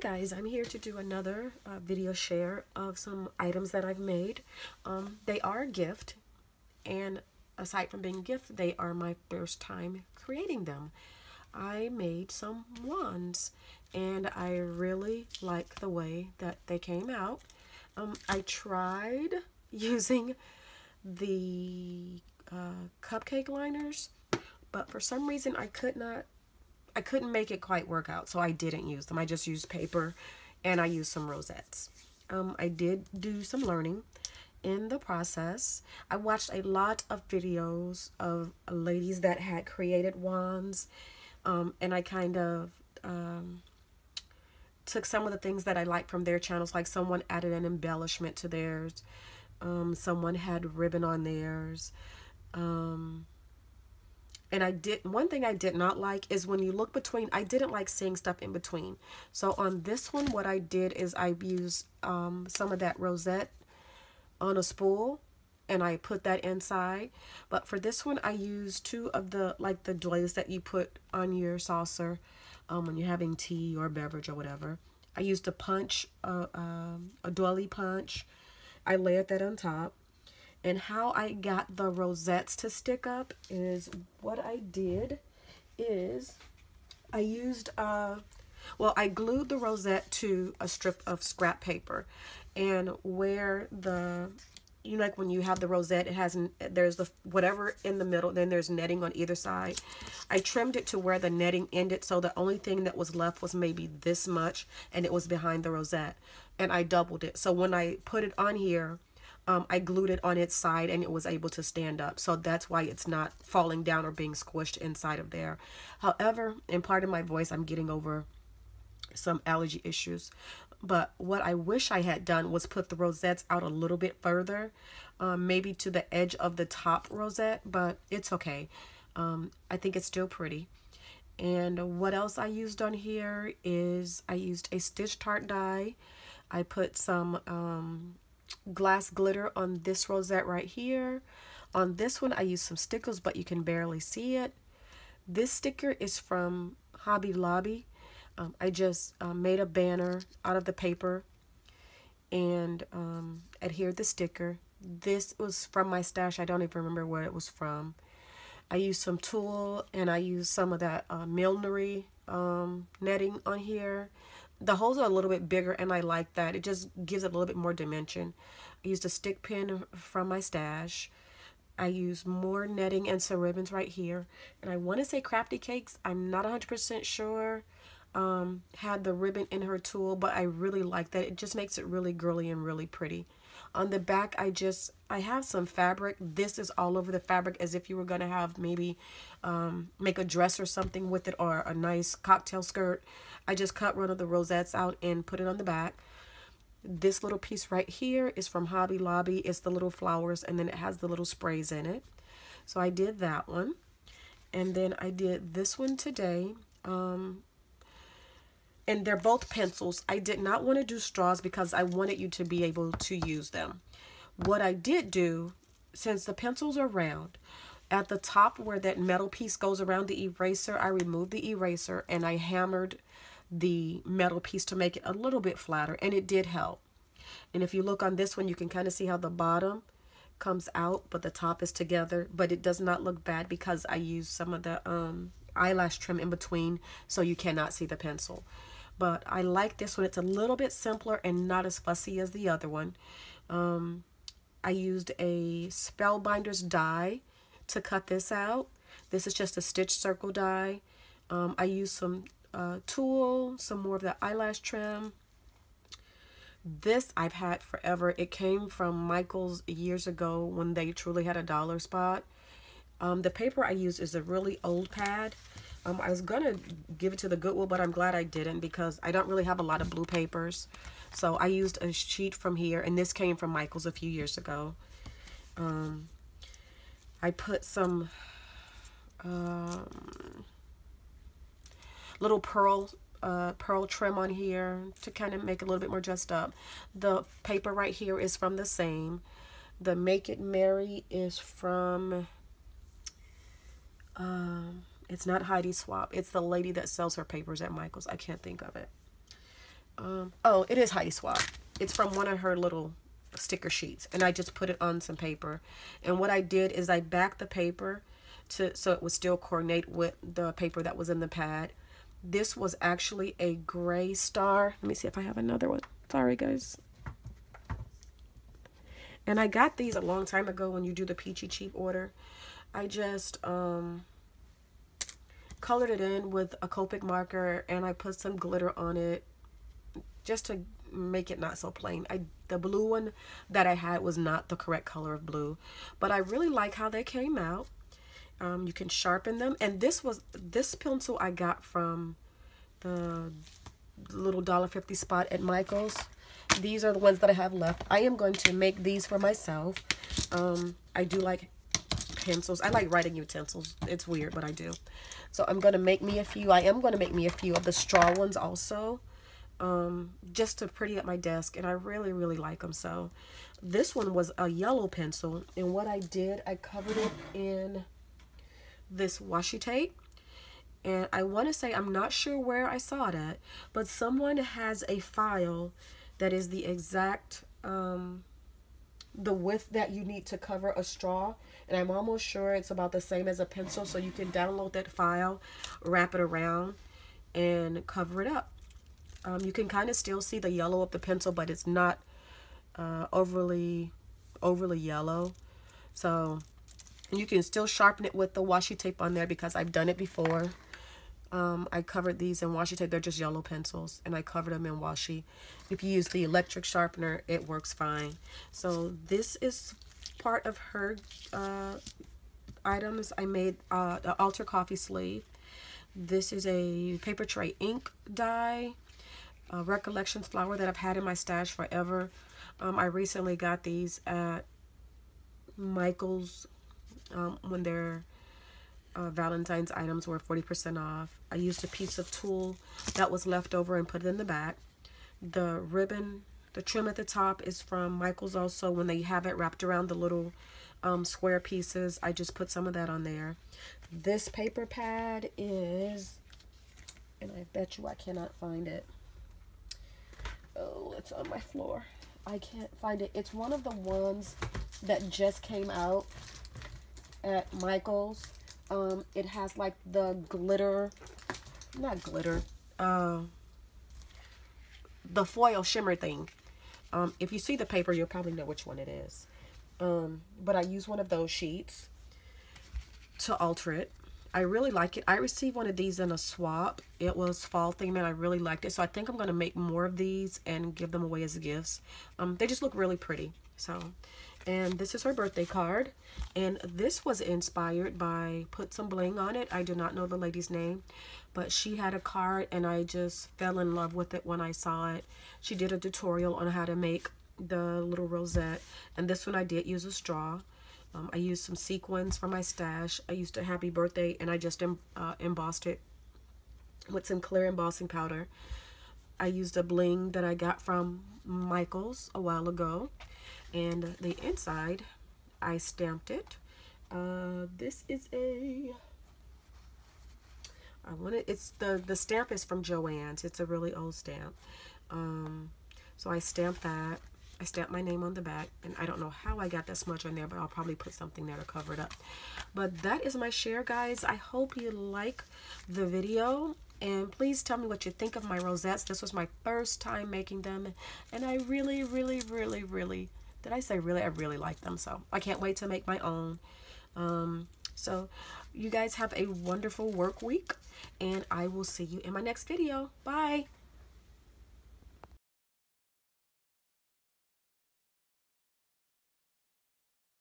Guys, I'm here to do another video share of some items that I've made. They are a gift, and aside from being a gift, they are my first time creating them. I made some wands, and I really like the way that they came out. I tried using the cupcake liners, but for some reason I couldn't make it quite work out, so I didn't use them. I just used paper and I used some rosettes. I did do some learning in the process. I watched a lot of videos of ladies that had created wands, and I kind of took some of the things that I liked from their channels, like someone added an embellishment to theirs, someone had ribbon on theirs. And one thing I did not like is when you look between, I didn't like seeing stuff in between. So on this one, what I did is I used some of that rosette on a spool and I put that inside. But for this one, I used two of the, like the doilies that you put on your saucer when you're having tea or beverage or whatever. I used a punch, a doily punch. I layered that on top. And how I got the rosettes to stick up is what I did is I used, well, I glued the rosette to a strip of scrap paper. And where like when you have the rosette, there's the whatever in the middle, then there's netting on either side. I trimmed it to where the netting ended, so the only thing that was left was maybe this much, and it was behind the rosette. And I doubled it. So when I put it on here, I glued it on its side and it was able to stand up. So that's why it's not falling down or being squished inside of there. However, in part of my voice, I'm getting over some allergy issues. But what I wish I had done was put the rosettes out a little bit further, maybe to the edge of the top rosette, but it's okay. I think it's still pretty. And what else I used on here is I used a Stitch Tart die. I put some glass glitter on this rosette right here. On this one I used some stickers, but you can barely see it. This sticker is from Hobby Lobby. I just made a banner out of the paper and adhered the sticker. This was from my stash. I don't even remember where it was from. I used some tulle and I used some of that millinery netting on here. The holes are a little bit bigger and I like that. It just gives it a little bit more dimension. I used a stick pin from my stash. I used more netting and some ribbons right here. And I want to say Crafty Cakes, I'm not 100% sure, had the ribbon in her tulle, but I really like that. It just makes it really girly and really pretty. On the back, I have some fabric. This is all over the fabric, as if you were going to have maybe make a dress or something with it, or a nice cocktail skirt. I just cut one of the rosettes out and put it on the back. This little piece right here is from Hobby Lobby. It's the little flowers, and then it has the little sprays in it. So I did that one. And then I did this one today. And they're both pencils. I did not want to do straws because I wanted you to be able to use them. What I did do, since the pencils are round, at the top where that metal piece goes around the eraser, I removed the eraser and I hammered the metal piece to make it a little bit flatter, and it did help. And if you look on this one, you can kind of see how the bottom comes out, but the top is together, but it does not look bad because I used some of the eyelash trim in between, so you cannot see the pencil. But I like this one. It's a little bit simpler and not as fussy as the other one. I used a Spellbinders die to cut this out. This is just a stitch circle die. I used some tulle, some more of the eyelash trim. This I've had forever. It came from Michael's years ago when they truly had a dollar spot. The paper I use is a really old pad. I was going to give it to the Goodwill, but I'm glad I didn't because I don't really have a lot of blue papers. So I used a sheet from here, and this came from Michael's a few years ago. I put some little pearl trim on here to kind of make it a little bit more dressed up. The paper right here is from the same. The Make It Merry is from it's not Heidi Swapp. It's the lady that sells her papers at Michael's. I can't think of it. Oh, it is Heidi Swapp. It's from one of her little sticker sheets, and I just put it on some paper. And what I did is I backed the paper to so it would still coordinate with the paper that was in the pad. This was actually a gray star. Let me see if I have another one. Sorry, guys. And I got these a long time ago when you do the Peachy Cheap order. I just colored it in with a Copic marker, and I put some glitter on it just to make it not so plain. The blue one that I had was not the correct color of blue, but I really like how they came out. You can sharpen them, and this pencil I got from the little $1.50 spot at Michael's. These are the ones that I have left. I am going to make these for myself. I do like pencils. I like writing utensils. It's weird, but I do. So I'm going to make me a few. I am going to make me a few of the straw ones also, just to pretty up my desk, and I really, really like them. So this one was a yellow pencil, and what I did, I covered it in this washi tape. And I want to say, I'm not sure where I saw it at, but someone has a file that is the exact the width that you need to cover a straw, and I'm almost sure it's about the same as a pencil. So you can download that file, wrap it around, and cover it up. You can kind of still see the yellow of the pencil, but it's not overly yellow. So you can still sharpen it with the washi tape on there, because I've done it before. I covered these in washi tape. They're just yellow pencils, and I covered them in washi. If you use the electric sharpener, it works fine. So this is part of her items. I made the Alter Coffee sleeve. This is a paper tray ink die, Recollections flower that I've had in my stash forever. I recently got these at Michael's when their Valentine's items were 40% off. I used a piece of tulle that was left over and put it in the back. The ribbon, the trim at the top is from Michael's also. When they have it wrapped around the little square pieces, I just put some of that on there. This paper pad is, and I bet you I cannot find it. Oh, it's on my floor. I can't find it. It's one of the ones that just came out at Michael's. It has like the glitter, not glitter, the foil shimmer thing. If you see the paper, you'll probably know which one it is. But I use one of those sheets to alter it. I really like it. I received one of these in a swap. It was fall theme, and I really liked it. So I think I'm going to make more of these and give them away as gifts. They just look really pretty. So, and this is her birthday card. And this was inspired by Put Some Bling on It. I do not know the lady's name, but she had a card, and I just fell in love with it when I saw it. She did a tutorial on how to make the little rosette. And this one I did use a straw. I used some sequins from my stash. I used a happy birthday, and I just embossed it with some clear embossing powder. I used a bling that I got from Michael's a while ago. And the inside, I stamped it. This is it's the stamp is from Joann's. It's a really old stamp. So I stamped that. I stamped my name on the back, and I don't know how I got that smudge on there, but I'll probably put something there to cover it up. But that is my share, guys. I hope you like the video, and please tell me what you think of my rosettes. This was my first time making them, and I really, really, really, really, did I say really? I really like them, so I can't wait to make my own. So you guys have a wonderful work week, and I will see you in my next video. Bye.